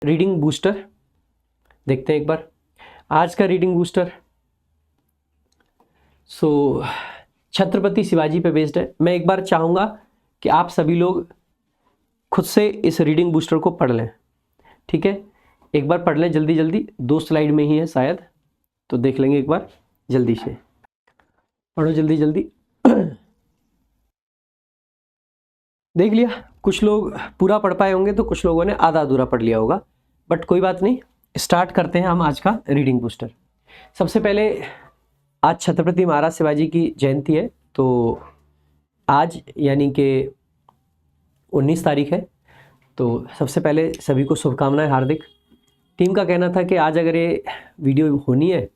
Reading booster देखते हैं एक बार आज का रीडिंग बूस्टर। छत्रपति शिवाजी पे बेस्ड है। मैं एक बार चाहूँगा कि आप सभी लोग खुद से इस रीडिंग बूस्टर को पढ़ लें, ठीक है? एक बार पढ़ लें जल्दी जल्दी, 2 स्लाइड में ही है शायद, तो देख लेंगे एक बार जल्दी से। पढ़ो जल्दी जल्दी। देख लिया? कुछ लोग पूरा पढ़ पाए होंगे तो कुछ लोगों ने आधा अधूरा पढ़ लिया होगा, बट कोई बात नहीं। स्टार्ट करते हैं हम आज का रीडिंग बूस्टर। सबसे पहले आज छत्रपति महाराज शिवाजी की जयंती है, तो आज यानी कि 19 तारीख है। तो सबसे पहले सभी को शुभकामनाएं हार्दिक। टीम का कहना था कि आज अगर ये वीडियो होनी है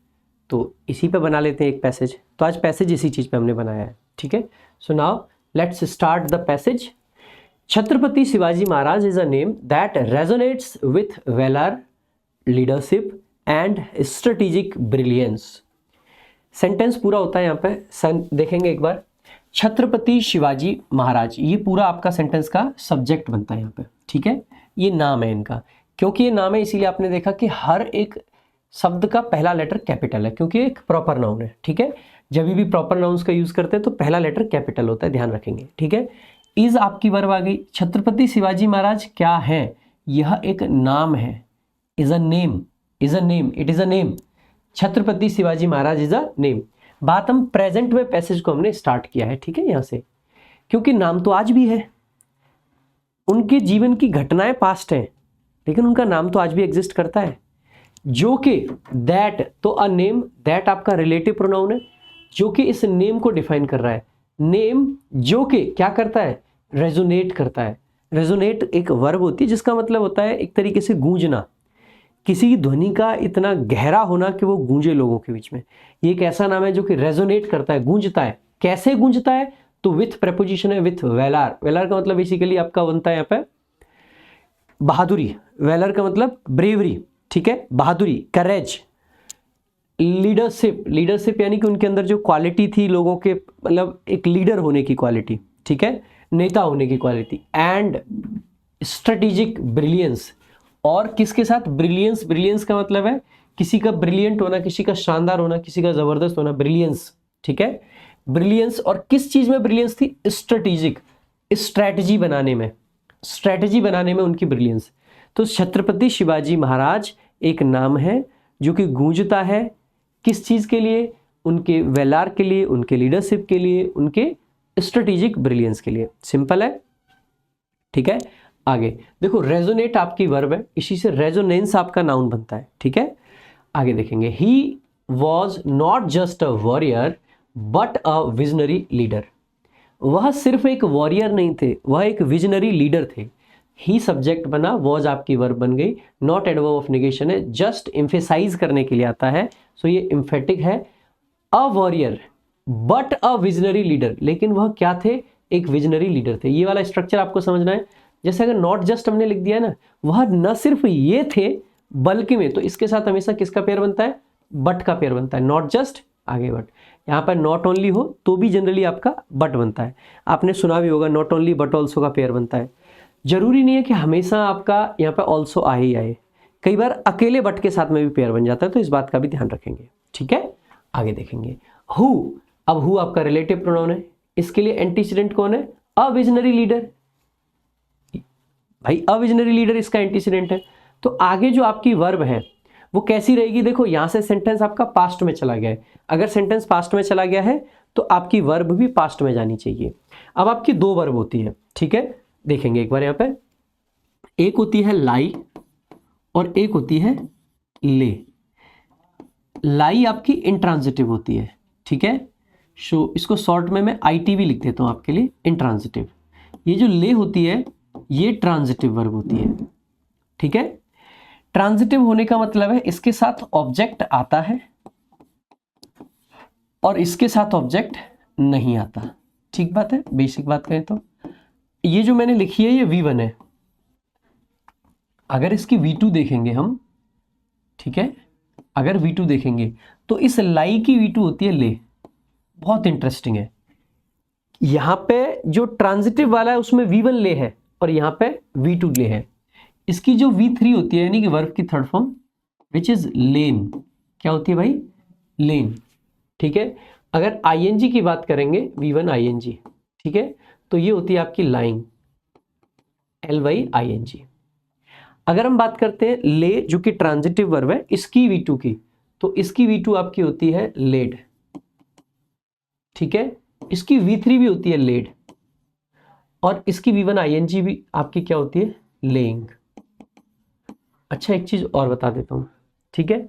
तो इसी पे बना लेते हैं एक पैसेज, तो आज पैसेज इसी चीज़ पे हमने बनाया है, ठीक है? So now let's start the passage. Chhatrapati Shivaji Maharaj is a name that resonates with valour, leadership and strategic brilliance. Sentence पूरा होता है यहाँ पे, देखेंगे एक बार। छत्रपति शिवाजी महाराज, ये पूरा आपका सेंटेंस का सब्जेक्ट बनता है यहाँ पे, ठीक है? ये नाम है इनका। क्योंकि ये नाम है इसीलिए आपने देखा कि हर एक शब्द का पहला लेटर कैपिटल है, क्योंकि एक प्रॉपर नाउन है, ठीक है? जब भी प्रॉपर नाउन्स का यूज करते हैं तो पहला लेटर कैपिटल होता है, ध्यान रखेंगे, ठीक है? इज आपकी वर्ब आ गई। छत्रपति शिवाजी महाराज क्या है? यह एक नाम है। Is a name, is a name, it is a name. Chhatrapati Shivaji Maharaj is a name. बात हम प्रेजेंट में पैसेज को हमने स्टार्ट किया है, ठीक है? यहां से, क्योंकि नाम तो आज भी है, उनके जीवन की घटनाएं पास्ट हैं, लेकिन उनका नाम तो आज भी एग्जिस्ट करता है। जो कि दैट, तो अ नेम, दैट आपका रिलेटिव प्रोनाउन है जो कि इस नेम को डिफाइन कर रहा है। नेम जो कि क्या करता है? रेजोनेट करता है। रेजोनेट एक वर्ब होती है जिसका मतलब होता है एक तरीके से गूंजना, किसी ध्वनि का इतना गहरा होना कि वो गूंजे लोगों के बीच में। ये एक ऐसा नाम है जो कि रेजोनेट करता है, गूंजता है। कैसे गूंजता है? तो विथ प्रेपोजिशन है, विथ वेलार। वेलार का मतलब बेसिकली आपका बनता है यहाँ पे बहादुरी। वेलर का मतलब ब्रेवरी, ठीक है? बहादुरी, करेज। लीडरशिप, लीडरशिप यानी कि उनके अंदर जो क्वालिटी थी लोगों के, मतलब एक लीडर होने की क्वालिटी, ठीक है? नेता होने की क्वालिटी। एंड स्ट्रेटेजिक ब्रिलियंस, और किसके साथ? ब्रिलियंस। ब्रिलियंस का मतलब है किसी का ब्रिलियंट होना, किसी का शानदार होना, किसी का जबरदस्त होना, ब्रिलियंस, ठीक है? ब्रिलियंस। और किस चीज में ब्रिलियंस थी? स्ट्रेटेजिक, स्ट्रैटेजी बनाने में, स्ट्रैटेजी बनाने में उनकी ब्रिलियंस। तो छत्रपति शिवाजी महाराज एक नाम है जो कि गूंजता है किस चीज के लिए? उनके वेलार के लिए, उनके लीडरशिप के लिए, उनके स्ट्रेटेजिक ब्रिलियंस के लिए। सिंपल है, ठीक है? आगे देखो, रेजोनेट आपकी वर्ब है, इसी से रेजोनेंस आपका नाउन बनता है, ठीक है? आगे देखेंगे। He was not just a warrior but a visionary leader. वह सिर्फ एक वॉरियर नहीं थे, वह एक विजनरी लीडर थे। ही सब्जेक्ट बना, वॉज आपकी वर्ब बन गई, नॉट एडवर्ब ऑफ नेगेशन है, जस्ट एम्फेसाइज करने के लिए आता है, सो ये एम्फेटिक है। A warrior but a visionary leader, लेकिन वह क्या थे? एक विजनरी लीडर थे। ये वाला स्ट्रक्चर आपको समझना है। जैसे अगर नॉट जस्ट हमने लिख दिया ना, वह न सिर्फ ये थे बल्कि में, तो इसके साथ हमेशा किसका पेयर बनता है? बट का पेयर बनता है। नॉट जस्ट, आगे बट। यहाँ पर नॉट ओनली हो तो भी जनरली आपका बट बनता है। आपने सुना भी होगा नॉट ओनली बट ऑल्सो का पेयर बनता है। जरूरी नहीं है कि हमेशा आपका यहाँ पे ऑल्सो आए ही आए, कई बार अकेले बट के साथ में भी पेयर बन जाता है, तो इस बात का भी ध्यान रखेंगे, ठीक है? आगे देखेंगे। हु, अब हु आपका रिलेटिव प्रोनाउन है, इसके लिए एंटीसीडेंट कौन है? A visionary leader. भाई अ विजनरी लीडर इसका एंटीसीडेंट है, तो आगे जो आपकी वर्ब है वो कैसी रहेगी? देखो यहां से सेंटेंस आपका पास्ट में चला गया है। अगर सेंटेंस पास्ट में चला गया है तो आपकी वर्ब भी पास्ट में जानी चाहिए। अब आपकी 2 वर्ब होती है, ठीक है? देखेंगे एक बार यहाँ पे। एक होती है लाई और एक होती है ले। लाई आपकी इंट्रांजिटिव होती है, ठीक है? सो इसको शॉर्ट में मैं आईटी भी लिख देता हूं आपके लिए, इंट्रांजिटिव। ये जो ले होती है ये ट्रांजिटिव वर्ब होती है, ठीक है? ट्रांजिटिव होने का मतलब है इसके साथ ऑब्जेक्ट आता है और इसके साथ ऑब्जेक्ट नहीं आता, ठीक बात है? बेसिक बात करें तो ये जो मैंने लिखी है ये V1 है। अगर इसकी V2 देखेंगे हम, ठीक है? अगर V2 देखेंगे तो इस लाई की V2 होती है ले। बहुत इंटरेस्टिंग है, यहां पे जो ट्रांजिटिव वाला है उसमें V1 ले है और यहां पे V2 ले है। इसकी जो V3 होती है यानी कि वर्ब की थर्ड फॉर्म विच इज लेन, क्या होती है भाई? लेन। ठीक है, अगर ING की बात करेंगे V1 ING, ठीक है, तो ये होती है आपकी लाइंग, LYING। अगर हम बात करते हैं ले जो कि ट्रांजिटिव वर्ब है इसकी V2 की, तो इसकी V2 आपकी होती है लेड। ठीक है, इसकी V3 भी होती है लेड, और इसकी V1 ING भी आपकी क्या होती है? लेइंग। अच्छा, एक चीज और बता देता हूं, ठीक है,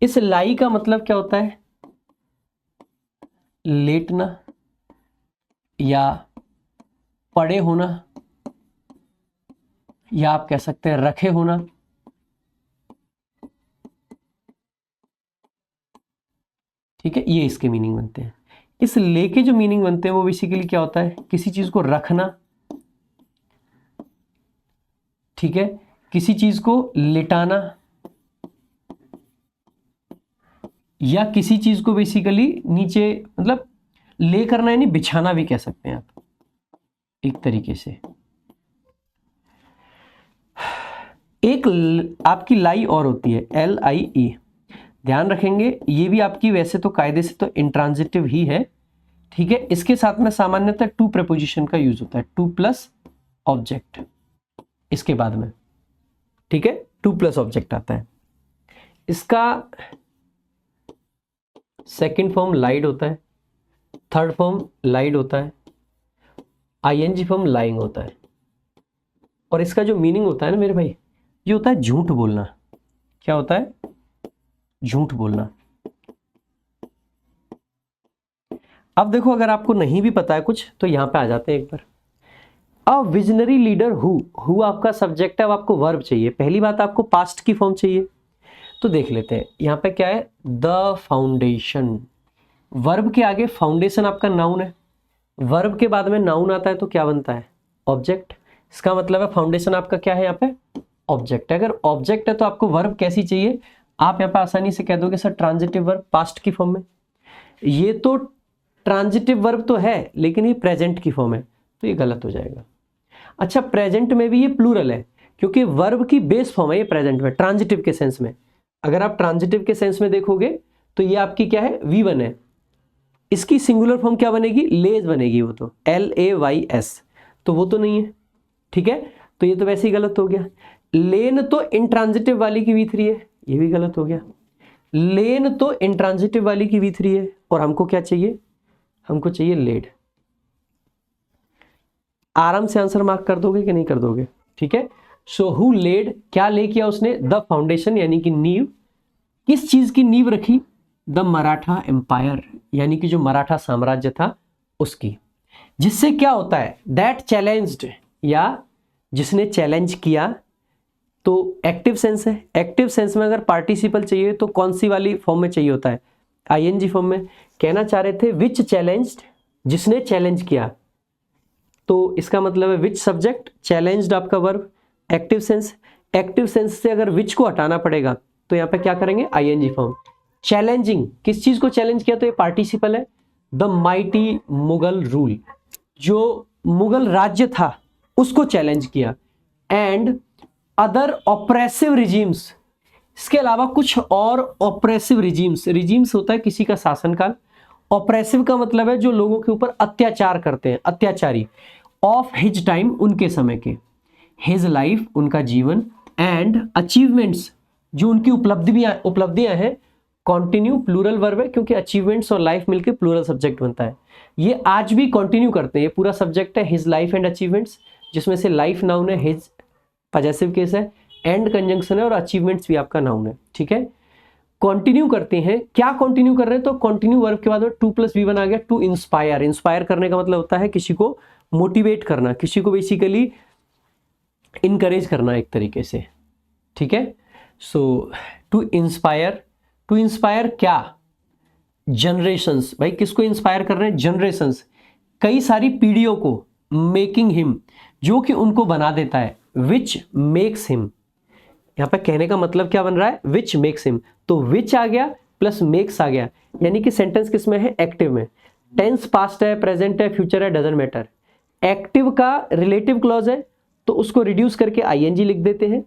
इस लाई का मतलब क्या होता है? लेटना या पड़े होना, या आप कह सकते हैं रखे होना। ठीक है, ये इसके मीनिंग बनते हैं। इस ले के जो मीनिंग बनते हैं वो बेसिकली क्या होता है? किसी चीज को रखना, ठीक है, किसी चीज को लिटाना, या किसी चीज को बेसिकली नीचे, मतलब ले करना यानी बिछाना भी कह सकते हैं आप एक तरीके से। एक आपकी लाई और होती है LIE, ध्यान रखेंगे ये भी आपकी वैसे तो कायदे से तो इंट्रांजिटिव ही है। ठीक है, इसके साथ में सामान्यतः टू प्रेपोजिशन का यूज होता है, टू प्लस ऑब्जेक्ट इसके बाद में। ठीक है, टू प्लस ऑब्जेक्ट आता है। इसका सेकंड फॉर्म लाइड होता है, थर्ड फॉर्म लाइड होता है, ING फॉर्म लाइंग होता है। और इसका जो मीनिंग होता है ना मेरे भाई, ये होता है झूठ बोलना। क्या होता है? झूठ बोलना। अब देखो, अगर आपको नहीं भी पता है कुछ तो यहां पे आ जाते हैं एक बार। अ विजनरी लीडर हु आपका सब्जेक्ट है, अब आपको वर्ब चाहिए। पहली बात आपको पास्ट की फॉर्म चाहिए, तो देख लेते हैं यहां पे क्या है? The foundation. वर्ब के आगे फाउंडेशन आपका नाउन है, वर्ब के बाद में नाउन आता है तो क्या बनता है? ऑब्जेक्ट। इसका मतलब है फाउंडेशन आपका क्या है? यहाँ पे ऑब्जेक्ट है। अगर ऑब्जेक्ट है तो आपको वर्ब कैसी चाहिए? आप यहाँ पे आसानी से कह दोगे सर ट्रांजिटिव वर्ब पास्ट की फॉर्म में। ये तो ट्रांजिटिव वर्ब तो है लेकिन ये प्रेजेंट की फॉर्म है, तो ये गलत हो जाएगा। अच्छा, प्रेजेंट में भी ये प्लूरल है क्योंकि वर्ब की बेस फॉर्म है ये प्रेजेंट में, ट्रांजिटिव के सेंस में। अगर आप ट्रांजिटिव के सेंस में देखोगे तो ये आपकी क्या है? V1 है। इसकी सिंगुलर फॉर्म क्या बनेगी? लेज बनेगी, वो तो LAYS, तो वो तो नहीं है। ठीक है, तो ये तो वैसे ही गलत हो गया। लेन तो इंट्रांजिटिव वाली की V3 है, ये भी गलत हो गया। लेन तो इंट्रांजिटिव वाली की V3 है, और हमको क्या चाहिए? हमको चाहिए लेड। आराम से आंसर मार्क कर दोगे कि नहीं कर दोगे? ठीक है, सो हु लेड, क्या ले किया उसने? द फाउंडेशन यानी कि नींव। किस चीज की नींव रखी? द मराठा एम्पायर, यानी कि जो मराठा साम्राज्य था उसकी। जिससे क्या होता है? दैट चैलेंज्ड, या जिसने चैलेंज किया, तो एक्टिव सेंस है। एक्टिव सेंस में अगर पार्टिसिपल चाहिए तो कौन सी वाली फॉर्म में चाहिए होता है? ING फॉर्म में। कहना चाह रहे थे विच चैलेंज्ड, जिसने चैलेंज किया, तो इसका मतलब है विच सब्जेक्ट, चैलेंज्ड आपका verb, active sense. Active sense से अगर विच को हटाना पड़ेगा तो यहाँ पे क्या करेंगे? ING form. चैलेंजिंग, किस चीज को चैलेंज किया? तो ये पार्टिसिपल है। द माइटी मुगल रूल, जो मुगल राज्य था उसको चैलेंज किया। एंड अदर ऑपरेसिव रिजीम्स, इसके अलावा कुछ और ऑपरेसिव रिजीम्स। रिजीम्स होता है किसी का शासनकाल, ऑपरेसिव का मतलब है जो लोगों के ऊपर अत्याचार करते हैं, अत्याचारी। ऑफ हिज टाइम, उनके समय के। हिज लाइफ, उनका जीवन। एंड अचीवमेंट्स, जो उनकी उपलब्धियां हैं। कॉन्टिन्यू प्लूरल वर्ब है क्योंकि अचीवमेंट्स और लाइफ मिलकर प्लूरल सब्जेक्ट बनता है। ये आज भी कंटिन्यू करते हैं, ये पूरा सब्जेक्ट है हिज लाइफ एंड अचीवमेंट्स, जिसमें से लाइफ नाउन है, हिज पजेसिव केस है, एंड कंजंक्शन है, और अचीवमेंट्स भी आपका नाउन है। ठीक है, कंटिन्यू करते हैं। क्या कंटिन्यू कर रहे हैं? तो कंटिन्यू वर्ब के बाद में 2+V1 आ गया, टू इंस्पायर। इंस्पायर करने का मतलब होता है किसी को मोटिवेट करना, किसी को बेसिकली इनकरेज करना एक तरीके से। ठीक है, सो टू इंस्पायर। टू इंस्पायर क्या? जनरेशंस। भाई किसको इंस्पायर कर रहे हैं? जनरेशंस, कई सारी पीढ़ियों को। मेकिंग हिम, जो कि उनको बना देता है। विच मेक्स हिम, यहां पे कहने का मतलब क्या बन रहा है? विच मेक्स हिम, तो विच आ गया प्लस मेक्स आ गया, यानी कि सेंटेंस किस में है? एक्टिव में। टेंस पास्ट है, प्रेजेंट है, फ्यूचर है, डजंट मैटर। एक्टिव का रिलेटिव क्लॉज है तो उसको रिड्यूस करके आईएनजी लिख देते हैं।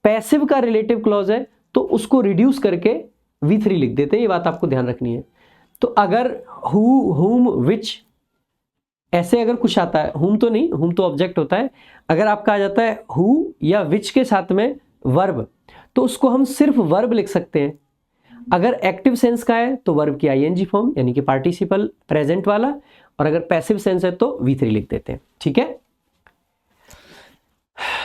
पैसिव का रिलेटिव क्लॉज है तो उसको रिड्यूस करके V3 लिख देते हैं। ये बात आपको ध्यान रखनी है। तो अगर हु, हुम, विच ऐसे अगर कुछ आता है, हुम तो नहीं, हुम तो ऑब्जेक्ट होता है, अगर आपका आ जाता है हु या विच के साथ में वर्ब, तो उसको हम सिर्फ वर्ब लिख सकते हैं। अगर एक्टिव सेंस का है तो वर्ब की आईएनजी फॉर्म यानी कि पार्टिसिपल प्रेजेंट वाला, और अगर पैसिव सेंस है तो V3 लिख देते हैं। ठीक है,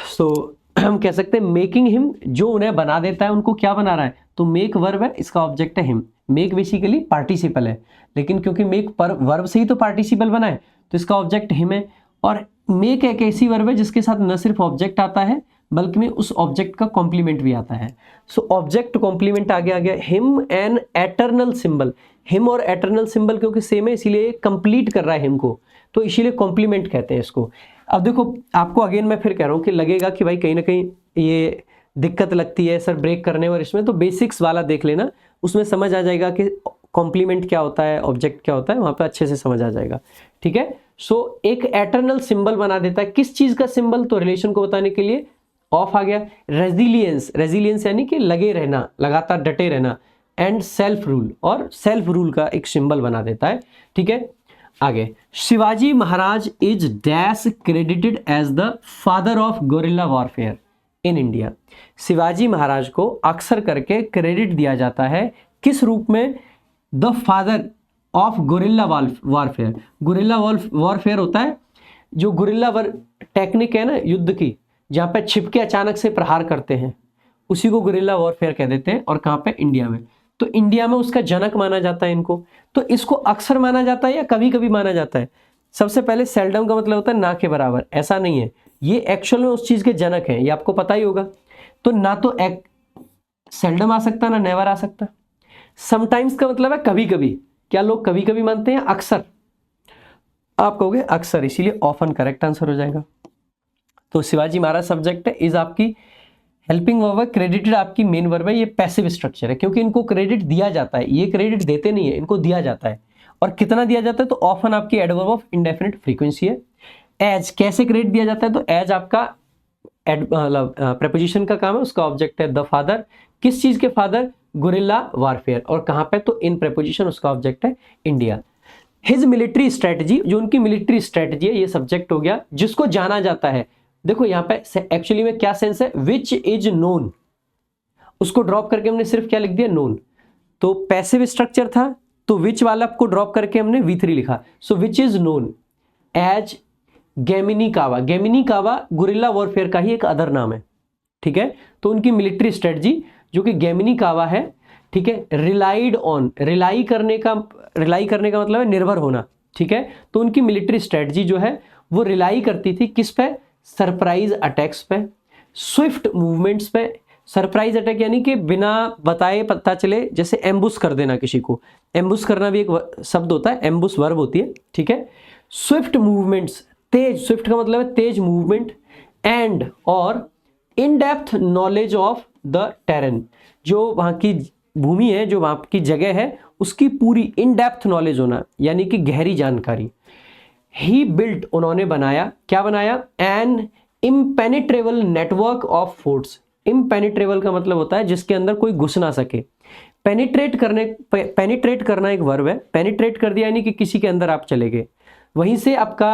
सो हम कह सकते हैं मेकिंग हिम, जो उन्हें बना देता है, उनको क्या बना रहा है, तो मेक वर्ब है, इसका ऑब्जेक्ट है हिम। मेक बेसिकली पार्टिसिपल है, लेकिन क्योंकि मेक पर वर्ब से ही तो पार्टिसिपल बना है तो इसका ऑब्जेक्ट हिम है। और मेक एक ऐसी वर्ब है जिसके साथ न सिर्फ ऑब्जेक्ट आता है बल्कि में उस ऑब्जेक्ट का कॉम्प्लीमेंट भी आता है। सो ऑब्जेक्ट कॉम्प्लीमेंट आगे आ गया him an eternal symbol. Him और एटर्नल सिंबल क्योंकि सेम है इसीलिए कंप्लीट कर रहा है हिम को, तो इसीलिए कॉम्प्लीमेंट कहते हैं इसको। अब देखो आपको अगेन मैं फिर कह रहा हूँ कि लगेगा कि भाई कहीं ना कहीं ये दिक्कत लगती है सर ब्रेक करने और इसमें, तो बेसिक्स वाला देख लेना, उसमें समझ आ जाएगा कि कॉम्प्लीमेंट क्या होता है, ऑब्जेक्ट क्या होता है, वहां पे अच्छे से समझ आ जाएगा। ठीक है, सो एक एटर्नल सिंबल बना देता है। किस चीज का सिंबल, तो रिलेशन को बताने के लिए ऑफ आ गया। रेजिलियंस, रेजिलियंस यानी कि लगे रहना, लगातार डटे रहना। एंड सेल्फ रूल, और सेल्फ रूल का एक सिंबल बना देता है। ठीक है, आगे Shivaji Maharaj is dash credited as the father of guerrilla warfare in India. Shivaji Maharaj को अक्सर करके क्रेडिट दिया जाता है किस रूप में, the father of guerrilla warfare. Guerrilla warfare होता है जो गोरिल्ला टेक्निक है ना युद्ध की, जहां पे छिपके अचानक से प्रहार करते हैं, उसी को गोरिल्ला वॉरफेयर कह देते हैं। और कहां पे, इंडिया में। तो इंडिया में उसका जनक माना जाता है इनको। तो इसको अक्सर माना जाता है या कभी कभी माना जाता है। सबसे पहले सेल्डम का मतलब होता है ना के बराबर, ऐसा नहीं है, ये एक्चुअल में उस चीज के जनक हैं, ये आपको पता ही होगा। तो ना तो सेल्डम आ सकता ना नेवर आ सकता। समटाइम्स का मतलब है कभी कभी। क्या लोग कभी कभी मानते हैं, अक्सर। आप कहोगे अक्सर, इसीलिए ऑफन करेक्ट आंसर हो जाएगा। तो शिवाजी महाराज सब्जेक्ट है, इज आपकी हेल्पिंग वर्ब है, क्रेडिटेड आपकी मेन वर्ब है। ये पैसिव स्ट्रक्चर है क्योंकि इनको क्रेडिट दिया जाता है, ये क्रेडिट देते नहीं है, इनको दिया जाता है। और कितना दिया जाता है, तो ऑफन आपकी एडवर्ब ऑफ इंडेफिनिट फ्रीक्वेंसी है। एज कैसे क्रेडिट दिया जाता है, तो एज आपका प्रेपोजिशन का काम है, उसका ऑब्जेक्ट है द फादर। किस चीज के फादर, गोरिल्ला वारफेयर। और कहां पे, तो इन प्रेपोजिशन, उसका ऑब्जेक्ट है इंडिया। हिज मिलिट्री स्ट्रेटजी, जो उनकी मिलिट्री स्ट्रेटजी है, ये सब्जेक्ट हो गया जिसको जाना जाता है। देखो यहाँ पे एक्चुअली में क्या सेंस है, विच इज नोन, उसको ड्रॉप करके हमने सिर्फ क्या लिख दिया, नोन। तो पैसिव स्ट्रक्चर था तो विच वाला को ड्रॉप करके हमने V3 लिखा। So which is known as Ganimi Kava. Ganimi Kava guerrilla warfare का ही एक अदर नाम है। ठीक है, तो उनकी मिलिट्री स्ट्रेटजी जो कि गेमिनी कावा है, ठीक है, रिलाइड ऑन, रिलाई करने का मतलब है निर्भर होना। ठीक है, तो उनकी मिलिट्री स्ट्रेटजी जो है वो रिलाई करती थी किस पे, सरप्राइज अटैक्स पे, स्विफ्ट मूवमेंट्स पे। सरप्राइज अटैक यानी कि बिना बताए पता चले, जैसे एम्बुश कर देना किसी को, एम्बुश करना भी एक शब्द होता है, एम्बुश वर्ब होती है। ठीक है, स्विफ्ट मूवमेंट्स, तेज, स्विफ्ट का मतलब है तेज मूवमेंट। एंड और in depth knowledge of the terrain, जो वहां की भूमि है, जो वहां की जगह है, उसकी पूरी इन डेप्थ नॉलेज होना, यानी कि गहरी जानकारी। ही बिल्ट, उन्होंने बनाया, क्या बनाया, an impenetrable network of forts. Impenetrable का मतलब होता है जिसके अंदर कोई घुस ना सके। पेनिट्रेट करना एक वर्ब है। पेनिट्रेट कर दिया यानी कि किसी के अंदर आप चले गए। वहीं से आपका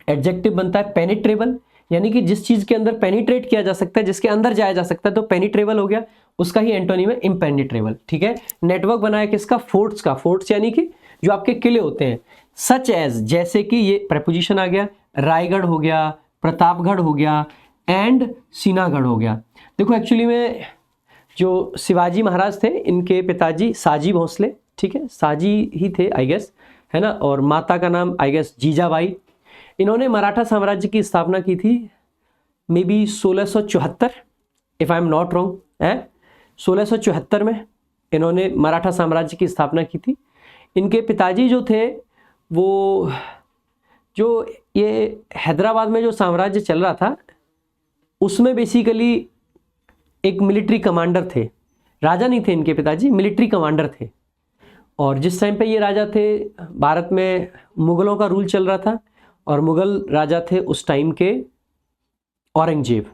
एडजेक्टिव बनता है पेनिट्रेबल, यानी कि जिस चीज के अंदर पेनिट्रेट किया जा सकता है, जिसके अंदर जाया जा सकता है, तो पेनिट्रेबल हो गया। उसका ही एंटोनिम है इम्पेनिट्रेबल। ठीक है, नेटवर्क बनाया किसका, फोर्ट्स का। फोर्ट्स यानी कि जो आपके किले होते हैं। सच एज, जैसे कि, ये प्रेपोजिशन आ गया, रायगढ़ हो गया, प्रतापगढ़ हो गया, एंड सीनागढ़ हो गया। देखो एक्चुअली में जो शिवाजी महाराज थे, इनके पिताजी साजी भोसले, ठीक है, साजी ही थे आई गेस, है ना, और माता का नाम आई गेस जीजाबाई। इन्होंने मराठा साम्राज्य की स्थापना की थी may be 1674, if I am not wrong, है 1674 में इन्होंने मराठा साम्राज्य की स्थापना की थी। इनके पिताजी जो थे वो, जो ये हैदराबाद में जो साम्राज्य चल रहा था उसमें बेसिकली एक मिलिट्री कमांडर थे। राजा नहीं थे इनके पिताजी, मिलिट्री कमांडर थे। और जिस टाइम पे ये राजा थे, भारत में मुगलों का रूल चल रहा था, और मुगल राजा थे उस टाइम के औरंगजेब,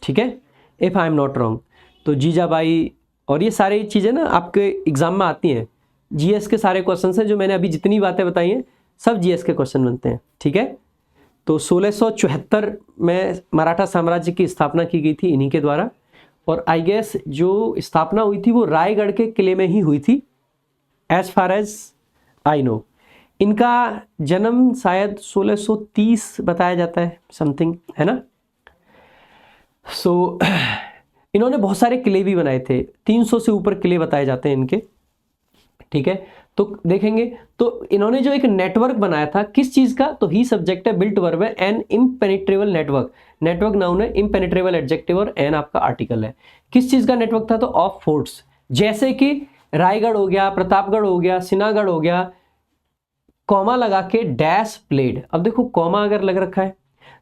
ठीक है, if I am not wrong. तो जीजाबाई और ये सारी चीज़ें ना आपके एग्जाम में आती हैं, जीएस के सारे क्वेश्चन हैं, जो मैंने अभी जितनी बातें बताई हैं सब जीएस के क्वेश्चन बनते हैं, ठीक है। तो 1674 में मराठा साम्राज्य की स्थापना की गई थी इन्हीं के द्वारा, और आई गेस जो स्थापना हुई थी वो रायगढ़ के किले में ही हुई थी, as far as I know. इनका जन्म शायद 1630 बताया जाता है, समथिंग, है ना। सो इन्होंने बहुत सारे किले भी बनाए थे, 300 से ऊपर किले बताए जाते हैं इनके, ठीक है। तो देखेंगे तो इन्होंने जो एक नेटवर्क बनाया था किस चीज का, तो ही सब्जेक्ट है, बिल्ट वर्ब है, an impenetrable network, network noun है, इम्पेनिट्रेबल एडजेक्टिव और एन आपका आर्टिकल है। किस चीज का नेटवर्क था, तो ऑफ फोर्ट्स, जैसे कि रायगढ़ हो गया, प्रतापगढ़ हो गया, सिन्हागढ़ हो गया, कॉमा लगा के डैश प्लेड। अब देखो कॉमा अगर लग रखा है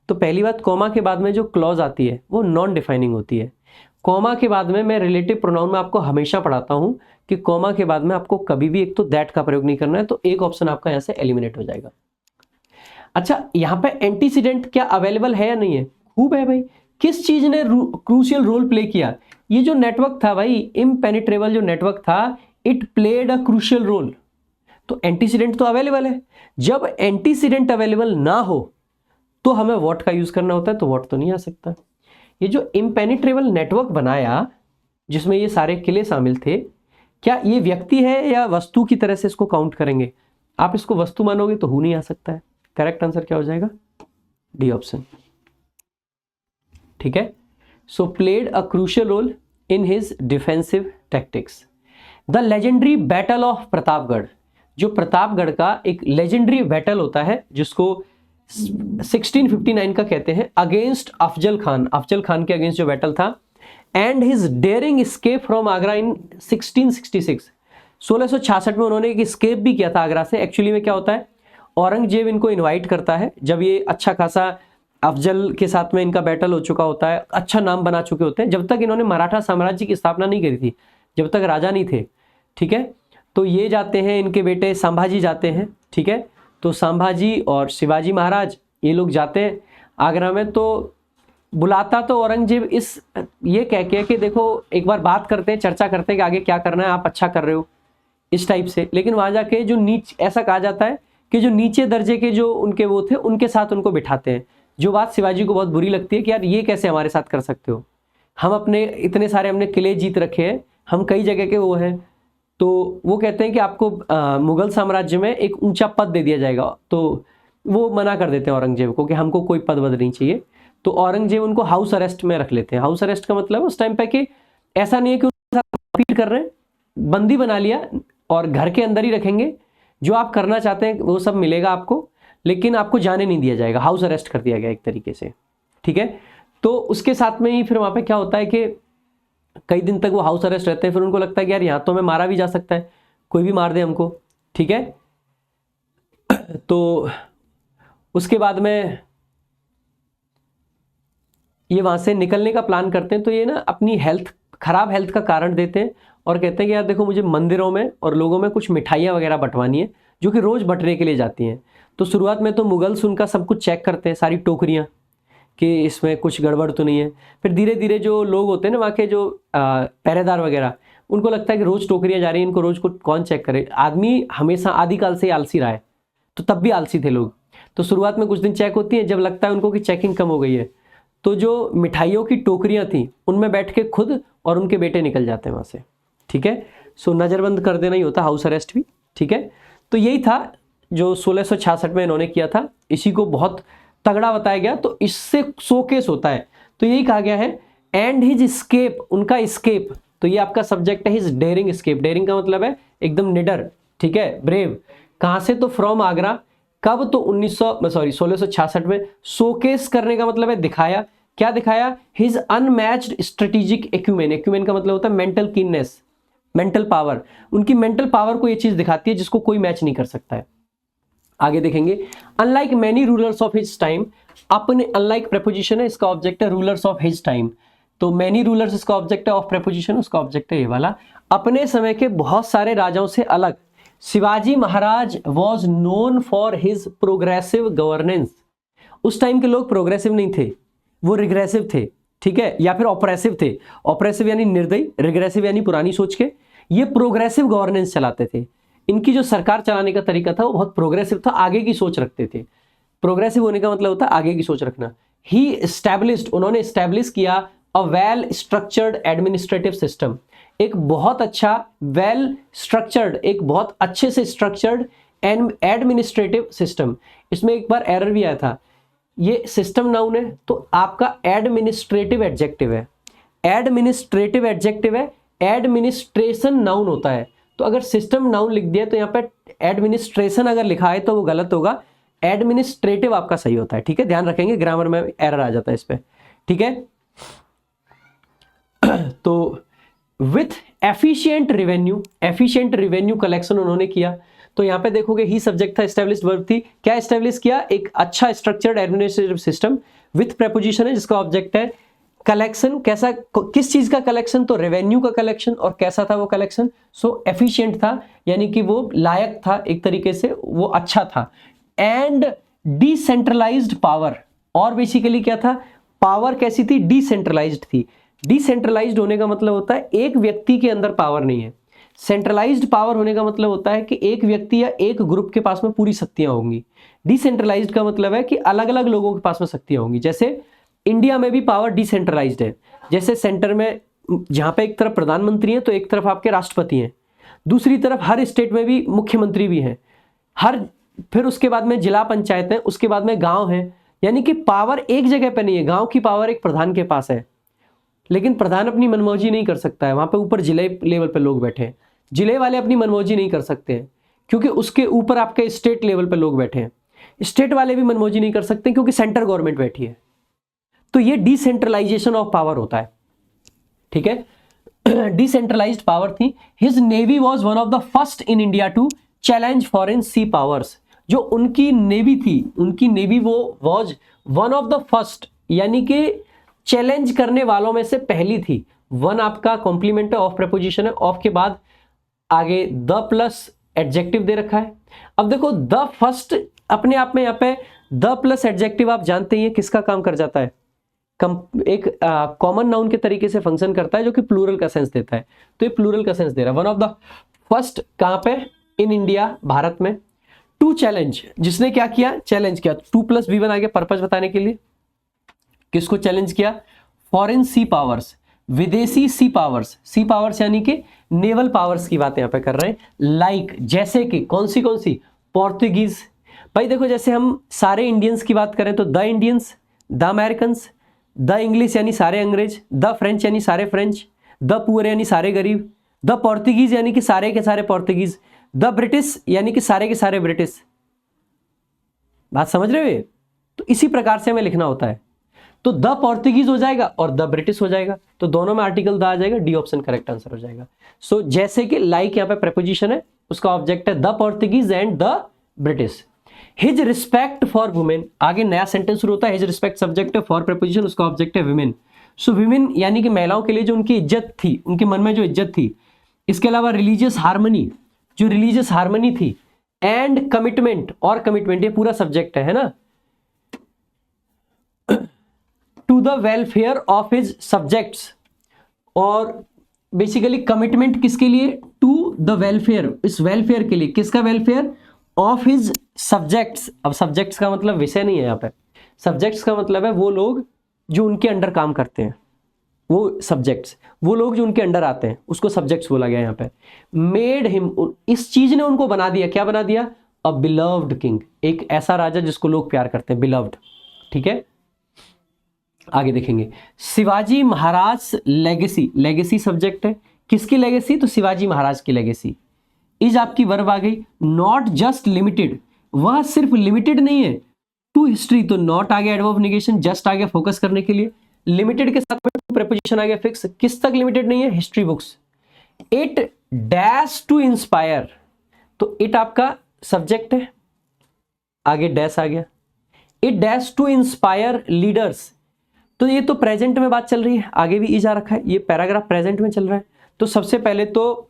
तो पहली बात, कॉमा के बाद में जो क्लॉज आती है वो नॉन डिफाइनिंग होती है। कॉमा के बाद में, मैं रिलेटिव प्रोनाउन में आपको हमेशा पढ़ाता हूं कि कॉमा के बाद में आपको कभी भी एक तो दैट का प्रयोग नहीं करना है, तो एक ऑप्शन आपका यहां से एलिमिनेट हो जाएगा। अच्छा, यहां पे एंटीसीडेंट क्या अवेलेबल है या नहीं है, खूब है भाई। किस चीज ने क्रूशियल रोल प्ले किया, ये जो नेटवर्क था भाई, इम्पेनिट्रेबल जो नेटवर्क था, it played a crucial role. तो एंटीसीडेंट तो अवेलेबल है, जब एंटीसीडेंट अवेलेबल ना हो तो हमें व्हाट का यूज करना होता है, तो व्हाट तो नहीं आ सकता। ये जो इम्पेनिट्रेबल नेटवर्क बनाया जिसमें ये सारे किले शामिल थे, क्या ये व्यक्ति है या वस्तु की तरह से इसको काउंट करेंगे, आप इसको वस्तु मानोगे तो हु नहीं आ सकता है। करेक्ट आंसर क्या हो जाएगा, डी ऑप्शन, ठीक है। So played a crucial role in his defensive tactics. The legendary battle of Pratapgarh, जो प्रतापगढ़ का एक लेजेंडरी बैटल होता है जिसको 1659 का कहते हैं, अगेंस्ट अफजल खान, अफजल खान के अगेंस्ट जो बैटल था, and his daring escape from Agra in 1666। 1666 में उन्होंने एक स्केप भी किया था आगरा से। एक्चुअली में क्या होता है, औरंगजेब इनको इनवाइट करता है जब ये अच्छा खासा अफजल के साथ में इनका बैटल हो चुका होता है, अच्छा नाम बना चुके होते हैं, जब तक इन्होंने मराठा साम्राज्य की स्थापना नहीं करी थी, जब तक राजा नहीं थे, ठीक है। तो ये जाते हैं, इनके बेटे संभाजी जाते हैं, ठीक है। तो संभाजी और शिवाजी महाराज ये लोग जाते हैं आगरा में। तो बुलाता तो औरंगजेब इस ये कह के कि देखो एक बार बात करते हैं, चर्चा करते हैं कि आगे क्या करना है, आप अच्छा कर रहे हो, इस टाइप से। लेकिन वहां जाके जो ऐसा कहा जाता है कि जो नीचे दर्जे के जो उनके वो थे उनके साथ उनको बिठाते हैं, जो बात शिवाजी को बहुत बुरी लगती है कि यार ये कैसे हमारे साथ कर सकते हो, हम अपने इतने सारे हमने किले जीत रखे हैं, हम कई जगह के वो हैं। तो वो कहते हैं कि आपको मुगल साम्राज्य में एक ऊंचा पद दे दिया जाएगा, तो वो मना कर देते हैं औरंगजेब को कि हमको कोई पद वद नहीं चाहिए। तो औरंगजेब उनको हाउस अरेस्ट में रख लेते हैं। हाउस अरेस्ट का मतलब उस टाइम पे कि ऐसा नहीं है कि उनके साथ अपील कर रहे हैं, बंदी बना लिया और घर के अंदर ही रखेंगे, जो आप करना चाहते हैं वो सब मिलेगा आपको, लेकिन आपको जाने नहीं दिया जाएगा, हाउस अरेस्ट कर दिया गया एक तरीके से, ठीक है। तो उसके साथ में ही फिर वहां पे क्या होता है कि कई दिन तक वो हाउस अरेस्ट रहते हैं, फिर उनको लगता है कि यार यहाँ तो हमें मारा भी जा सकता है, कोई भी मार दे हमको, ठीक है। तो उसके बाद में ये वहां से निकलने का प्लान करते हैं। तो ये ना अपनी खराब हेल्थ का कारण देते हैं और कहते हैं कि यार देखो मुझे मंदिरों में और लोगों में कुछ मिठाइयाँ वगैरह बंटवानी है, जो कि रोज बंटने के लिए जाती हैं। तो शुरुआत में तो मुगल्स उनका सब कुछ चेक करते हैं, सारी टोकरियाँ, कि इसमें कुछ गड़बड़ तो नहीं है। फिर धीरे धीरे जो लोग होते हैं ना वहाँ के जो पहरेदार वगैरह, उनको लगता है कि रोज टोकरियाँ जा रही हैं, इनको रोज को कौन चेक करे। आदमी हमेशा आदिकाल से आलसी रहा है, तो तब भी आलसी थे लोग। तो शुरुआत में कुछ दिन चेक होती है, जब लगता है उनको कि चेकिंग कम हो गई है, तो जो मिठाइयों की टोकरियाँ थी उनमें बैठ के खुद और उनके बेटे निकल जाते हैं वहाँ से, ठीक है। सो नज़रबंद कर देना ही होता, हाउस अरेस्ट भी, ठीक है। तो यही था जो 1666 में इन्होंने किया था, इसी को बहुत तगड़ा बताया गया, तो इससे शोकेस होता है। तो यही कहा गया है, एंड हिज स्केप, उनका स्केप, तो ये आपका सब्जेक्ट है हिज डेयरिंग स्केप। डेयरिंग का मतलब है एकदम निडर, ठीक है, ब्रेव। कहाँ से, तो फ्रॉम आगरा। कब, तो 1666 में। शोकेस करने का मतलब है दिखाया, क्या दिखाया, his unmatched strategic acumen. Acumen का मतलब होता है मेंटल कीननेस, मेंटल पावर। उनकी मेंटल पावर को ये चीज दिखाती है जिसको कोई मैच नहीं कर सकता है। आगे देखेंगे, unlike many rulers of his time, अपने अनलाइक प्रेपोजिशन है, इसका ऑब्जेक्ट है रूलर्स ऑफ हिज टाइम। तो मैनी रूलर्स इसका ऑब्जेक्ट है, ऑफ प्रेपोजिशन उसका ऑब्जेक्ट है ये वाला। अपने समय के बहुत सारे राजाओं से अलग Shivaji Maharaj was known for his progressive governance. उस टाइम के लोग प्रोग्रेसिव नहीं थे, वो रिग्रेसिव थे, ठीक है, या फिर ऑपरेसिव थे। ऑपरेसिव यानी निर्दयी, रिग्रेसिव यानी पुरानी सोच के। ये प्रोग्रेसिव गवर्नेंस चलाते थे। इनकी जो सरकार चलाने का तरीका था वो बहुत प्रोग्रेसिव था, आगे की सोच रखते थे। प्रोग्रेसिव होने का मतलब होता है आगे की सोच रखना। ही एस्टैब्लिश्ड, उन्होंने एस्टैब्लिश किया a well structured administrative system, एक बहुत अच्छा वेल स्ट्रक्चर्ड, एक बहुत अच्छे से स्ट्रक्चर्ड एडमिनिस्ट्रेटिव सिस्टम। इसमें एक बार एरर भी आया था, ये सिस्टम नाउन है तो आपका एडमिनिस्ट्रेटिव एडजेक्टिव है, एडमिनिस्ट्रेटिव एडजेक्टिव है, एडमिनिस्ट्रेशन नाउन होता है। तो अगर सिस्टम नाउन लिख दिया तो यहाँ पे एडमिनिस्ट्रेशन अगर लिखा है तो वो गलत होगा, एडमिनिस्ट्रेटिव आपका सही होता है, ठीक है, ध्यान रखेंगे, ग्रामर में एरर आ जाता है इस पे, ठीक है। तो विथ एफिशिएंट रेवेन्यू कलेक्शन उन्होंने किया। तो यहाँ पे देखोगे ही सब्जेक्ट था, एस्टेब्लिश्ड वर्ब थी, क्या एस्टेब्लिश किया, एक अच्छा structured administrative system. With preposition है जिसका ऑब्जेक्ट है कलेक्शन, कैसा, किस चीज का कलेक्शन, तो रेवेन्यू का कलेक्शन। और कैसा था वो कलेक्शन, सो एफिशिएंट था, यानी कि वो लायक था, एक तरीके से वो अच्छा था। एंड डिसेंट्रलाइज्ड पावर, और बेसिकली क्या था, पावर कैसी थी, डिसेंट्रलाइज्ड थी। डिसेंट्रलाइज्ड होने का मतलब होता है एक व्यक्ति के अंदर पावर नहीं है। सेंट्रलाइज्ड पावर होने का मतलब होता है कि एक व्यक्ति या एक ग्रुप के पास में पूरी शक्तियां होंगी। डिसेंट्रलाइज्ड का मतलब है कि अलग अलग लोगों के पास में शक्तियां होंगी। जैसे इंडिया में भी पावर डिसेंट्रलाइज्ड है, जैसे सेंटर में जहां पे एक तरफ प्रधानमंत्री है तो एक तरफ आपके राष्ट्रपति हैं, दूसरी तरफ हर स्टेट में भी मुख्यमंत्री भी हैं, फिर उसके बाद में जिला पंचायत है, उसके बाद में गांव है। यानी कि पावर एक जगह पे नहीं है, गांव की पावर एक प्रधान के पास है, लेकिन प्रधान अपनी मनमौजी नहीं कर सकता है, वहां पे ऊपर जिले लेवल पे लोग बैठे हैं, जिले वाले अपनी मनमौजी नहीं कर सकते हैं क्योंकि उसके ऊपर आपके स्टेट लेवल पे लोग बैठे हैं, स्टेट वाले भी मनमौजी नहीं कर सकते क्योंकि सेंटर गवर्नमेंट बैठी है। तो ये डिसेंट्रलाइजेशन ऑफ पावर होता है, ठीक है। डिसेंट्रलाइज्ड पावर थी। His navy was one of the first in India to challenge foreign sea powers, जो उनकी नेवी थी, उनकी नेवी वो was one of the first, यानी कि चैलेंज करने वालों में से पहली थी। वन आपका कॉम्प्लीमेंट है, ऑफ प्रेपोजिशन है, ऑफ के बाद आगे द प्लस एडजेक्टिव दे रखा है। अब देखो द फर्स्ट अपने आप में यहाँ पे द प्लस एडजेक्टिव आप जानते ही हैं किसका काम कर जाता है, एक कॉमन नाउन के तरीके से फंक्शन करता है जो कि प्लूरल का सेंस देता है। तो ये प्लूरल का सेंस दे रहा है। वन ऑफ द फर्स्ट कहां पे, इन इंडिया, भारत में। टू चैलेंज, जिसने क्या किया, चैलेंज किया। 2+V1 आ गया पर्पस बताने के लिए। किसको चैलेंज किया, फॉरेन सी पावर्स, विदेशी सी पावर्स। सी पावर्स यानी कि नेवल पावर्स की बात यहां पे कर रहे हैं। लाइक जैसे कि कौन सी, पोर्तुगीज। भाई देखो जैसे हम सारे इंडियंस की बात करें तो the Indians, the Americans, the English यानी सारे अंग्रेज, द फ्रेंच यानी सारे फ्रेंच, द पुअर यानी सारे गरीब, द पोर्तुगीज यानी कि सारे के सारे पोर्तुगीज, द ब्रिटिश यानी कि सारे के सारे ब्रिटिश। बात समझ रहे हो ये? तो इसी प्रकार से हमें लिखना होता है। तो द पोर्तुगीज हो जाएगा और द ब्रिटिश हो जाएगा, तो दोनों में आर्टिकल द आ जाएगा, डी ऑप्शन करेक्ट आंसर हो जाएगा। सो जैसे कि लाइक यहाँ पे प्रेपोजिशन है, उसका ऑब्जेक्ट है the Portuguese and the British. His respect for women, आगे नया सेंटेंस शुरू होता है, हिज रिस्पेक्ट सब्जेक्ट है, फॉर प्रेपोजिशन, उसका ऑब्जेक्ट है विमेन। सो विमेन यानी कि महिलाओं के लिए जो उनकी इज्जत थी, उनके मन में जो इज्जत थी। इसके अलावा रिलीजियस हार्मनी, जो रिलीजियस हार्मनी थी, एंड कमिटमेंट, और कमिटमेंट, ये पूरा सब्जेक्ट है ना, to the welfare of his subjects. और बेसिकली कमिटमेंट किसके लिए, टू द वेलफेयर, इस वेलफेयर के लिए, किसका वेलफेयर, ऑफ हिज सब्जेक्ट्स। अब सब्जेक्ट्स का मतलब विषय नहीं है यहाँ पे, सब्जेक्ट्स का मतलब है वो लोग जो उनके अंडर काम करते हैं, वो सब्जेक्ट्स, वो लोग जो उनके अंडर आते हैं, उसको सब्जेक्ट्स बोला गया यहाँ पे। मेड हिम, इस चीज ने उनको बना दिया, क्या बना दिया, अ बिलव्ड किंग, एक ऐसा राजा जिसको लोग प्यार करते हैं, बिलव्ड, ठीक है। आगे देखेंगे Shivaji Maharaj legacy, legacy subject है, किसकी लेगेसी, तो शिवाजी महाराज की लेगेसी। इज आपकी वर्ब आ गई, नॉट जस्ट लिमिटेड, वह सिर्फ लिमिटेड नहीं है टू हिस्ट्री, तो नॉट आ गया एडवर्ब नेगेशन, जस्ट आ गया फोकस करने के लिए, लिमिटेड के साथ प्रेपोजिशन आ गया फिक्स, किस तक लिमिटेड नहीं है, history books. It dash to inspire, तो इट आपका सब्जेक्ट है, आगे डैश आ गया। It dash to inspire leaders, तो ये तो प्रेजेंट में बात चल रही है, आगे भी इज आ रखा है, ये पैराग्राफ प्रेजेंट में चल रहा है। तो सबसे पहले तो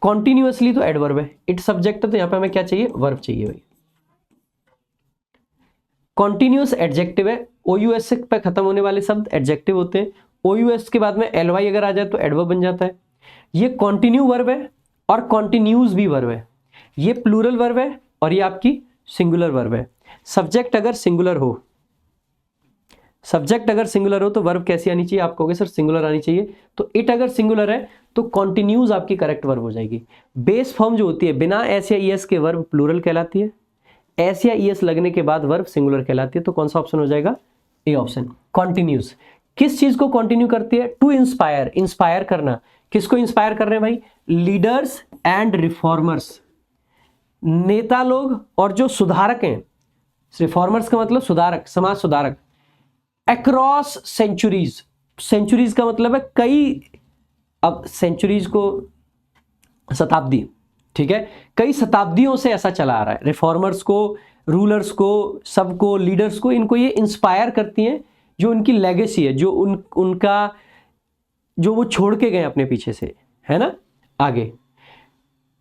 कॉन्टिन्यूअसली तो एडवर्ब है, इट सब्जेक्ट है, तो यहां पे हमें क्या चाहिए, वर्ब चाहिए भाई। कॉन्टिन्यूअस एडजेक्टिव है, OUS पे खत्म होने वाले शब्द एडजेक्टिव होते हैं, OUS के बाद में LY अगर आ जाए तो एडवर्ब बन जाता है। ये कॉन्टिन्यू वर्ब है और कॉन्टिन्यूज भी वर्ब है, ये प्लूरल वर्ब है और ये आपकी सिंगुलर वर्ब है। सब्जेक्ट अगर सिंगुलर हो, सब्जेक्ट अगर सिंगुलर हो तो वर्ब कैसी आनी चाहिए? आप कहोगे सर सिंगुलर आनी चाहिए, तो इट अगर सिंगुलर है तो कॉन्टिन्यूज आपकी करेक्ट वर्ब हो जाएगी। बेस फॉर्म जो होती है बिना एस या ईएस के वर्ब प्लूरल कहलाती है, एस या ईएस लगने के बाद वर्ब सिंगुलर कहलाती है। तो कौन सा ऑप्शन हो जाएगा? A option, continues. किस चीज को कॉन्टिन्यू करती है? टू इंस्पायर, इंस्पायर करना। किसको इंस्पायर कर रहे हैं भाई? लीडर्स एंड रिफॉर्मर्स, नेता लोग और जो सुधारक हैं। रिफॉर्मर्स का मतलब सुधारक, समाज सुधारक। अक्रॉस सेंचुरीज, सेंचुरीज का मतलब है कई, अब सेंचुरीज को शताब्दी, ठीक है, कई शताब्दियों से ऐसा चला आ रहा है। रिफॉर्मर्स को, रूलर्स को, सबको, लीडर्स को, इनको ये इंस्पायर करती हैं जो उनकी लेगेसी है, जो उनका जो वो छोड़ के गए अपने पीछे से, है ना। आगे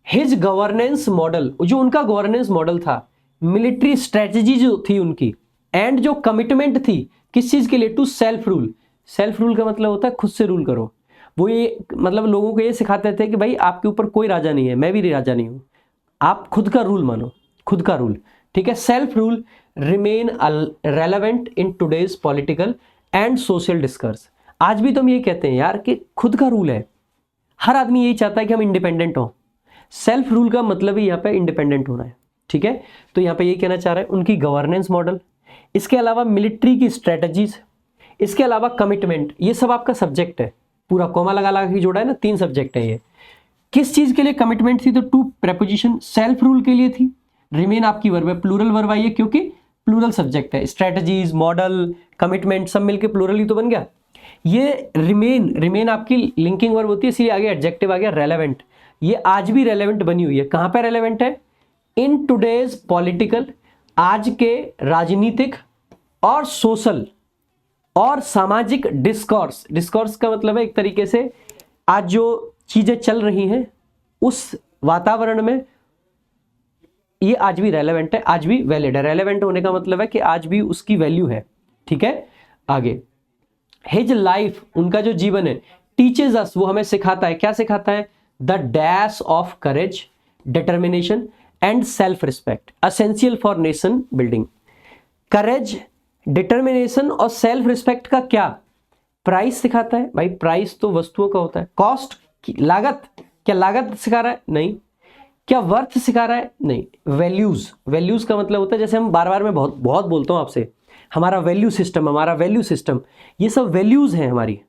हिज गवर्नेंस मॉडल, जो उनका गवर्नेंस मॉडल था, मिलिट्री स्ट्रेटजी जो थी उनकी, एंड जो कमिटमेंट थी किस चीज के लिए? To self rule. Self rule का मतलब होता है खुद से रूल करो। वो ये मतलब लोगों को ये सिखाते थे कि भाई आपके ऊपर कोई राजा नहीं है, मैं भी राजा नहीं हूं, आप खुद का रूल मानो, खुद का रूल, ठीक है। Self rule remain relevant in today's political and social डिस्कर्स। आज भी तो हम ये कहते हैं यार कि खुद का रूल है, हर आदमी यही चाहता है कि हम इंडिपेंडेंट हो। सेल्फ रूल का मतलब ही यहाँ पे इंडिपेंडेंट होना है, ठीक है। तो यहाँ पे ये कहना चाह रहा है उनकी गवर्नेंस मॉडल, इसके अलावा मिलिट्री की स्ट्रेटजीज, इसके अलावा कमिटमेंट, ये सब आपका सब्जेक्ट है। पूरा कॉमा लगा लगा के जोड़ा है ना, 3 सब्जेक्ट है ये। किस चीज के लिए कमिटमेंट थी? तो टू प्रेपोजिशन, सेल्फ रूल के लिए थी। रिमेन आपकी वर्ब है, प्लूरल वर्ब आई है क्योंकि प्लूरल सब्जेक्ट है। स्ट्रेटजीज, मॉडल, कमिटमेंट सब मिलके प्लूरल ही तो बन गया। ये रिमेन, रिमेन आपकी लिंकिंग वर्ब होती है, इसलिए आगे एडजेक्टिव आ गया रेलेवेंट। ये आज भी रेलेवेंट बनी हुई है। कहां पे रेलेवेंट है? इन टुडेज पॉलिटिकल, आज के राजनीतिक और सोशल और सामाजिक डिस्कोर्स। डिस्कोर्स का मतलब है एक तरीके से आज जो चीजें चल रही हैं उस वातावरण में ये आज भी रेलेवेंट है, आज भी वैलिड है। रेलेवेंट होने का मतलब है कि आज भी उसकी वैल्यू है, ठीक है। आगे हिज लाइफ, उनका जो जीवन है, टीचेज अस, वो हमें सिखाता है। क्या सिखाता है? The dash of courage, determination and self respect, essential for nation building. Courage, determination और सेल्फ रिस्पेक्ट का क्या? प्राइस सिखाता है भाई, प्राइस तो वस्तुओं का होता है। कॉस्ट की लागत, क्या लागत सिखा रहा है? नहीं। क्या वर्थ सिखा रहा है? नहीं। वैल्यूज, वैल्यूज का मतलब होता है, जैसे हम बार बार मैं बहुत बहुत बोलता हूं आपसे, हमारा वैल्यू सिस्टम, हमारा वैल्यू सिस्टम, ये सब वैल्यूज हैं हमारी।